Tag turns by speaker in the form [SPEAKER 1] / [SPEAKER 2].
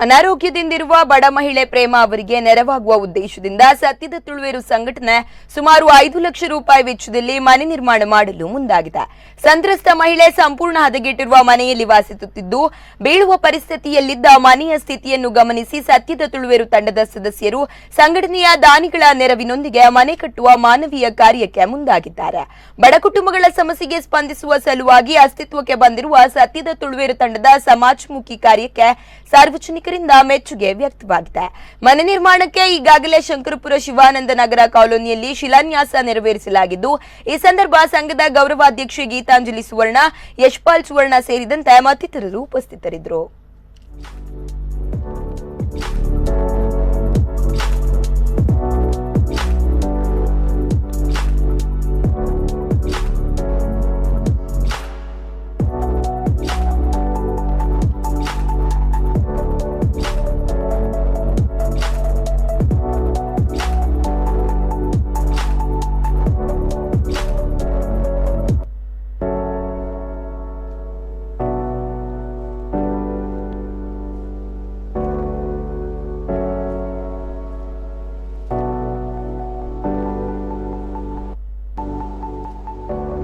[SPEAKER 1] ಅನಾರೋಗ್ಯದಿಂದಿರುವ ಬಡ ಮಹಿಳೆ ಪ್ರೇಮ ಅವರಿಗೆ ನೆರವಾಗುವ ಉದ್ದೇಶದಿಂದ ಸತ್ಯದ ತುಳುವೇರು ಸಂಘಟನೆ ಸುಮಾರು 5 ಲಕ್ಷ ರೂಪಾಯಿ ವೆಚ್ಚದಲ್ಲಿ ಮನೆ ನಿರ್ಮಾಣ ಮಾಡಲು ಮುಂದಾಗಿದೆ. ಸಂತ್ರಸ್ತ ಮಹಿಳೆ ಸಂಪೂರ್ಣ ಹದಗೆಟ್ಟಿರುವ ಮನೆಯಲ್ಲಿ ವಾಸಿಸುತ್ತಿದ್ದು, ಬೀಳುವ ಪರಿಸ್ಥಿತಿಯಲ್ಲಿದ್ದ ಮನೆಯ ಸ್ಥಿತಿಯನ್ನು ಗಮನಿಸಿ ಸತ್ಯದ ತುಳುವೇರು ತಂಡದ ಸದಸ್ಯರು ಸಂಘಟನೆಯ ದಾನಿಗಳ ನೆರವಿನೊಂದಿಗೆ ಮನೆ ಕಟ್ಟುವ ಮಾನವೀಯ ಕಾರ್ಯಕ್ಕೆ ಮುಂದಾಗಿದ್ದಾರೆ. ಬಡ ಕುಟುಂಬಗಳ ಸಮಸ್ಯೆಗೆ ಸ್ಪಂದಿಸುವ ಸಲುವಾಗಿ ಅಸ್ತಿತ್ವಕ್ಕೆ ಬಂದಿರುವ ಸತ್ಯದ ತುಳುವೇರು ತಂಡದ ಸಮಾಜಮುಖಿ ಕಾರ್ಯಕ್ಕೆ ಸಾರ್ವಜನಿಕರಿಂದ ಮೆಚ್ಚುಗೆ ವ್ಯಕ್ತವಾಗಿದೆ. ಮನೆ ನಿರ್ಮಾಣಕ್ಕೆ ಈಗಾಗಲೇ ಶಂಕರಪುರ ಶಿವಾನಂದ ನಗರ ಕಾಲೋನಿಯಲ್ಲಿ ಶಿಲಾನ್ಯಾಸ ನೆರವೇರಿಸಲಾಗಿದ್ದು, ಈ ಸಂದರ್ಭ ಸಂಘದ ಗೌರವಾಧ್ಯಕ್ಷೆ ಗೀತಾಂಜಲಿ ಸುವರ್ಣ, ಯಶ್ಪಾಲ್ ಸುವರ್ಣ ಸೇರಿದಂತೆ ಮತ್ತಿತರರು ಉಪಸ್ಥಿತರಿದ್ದರು.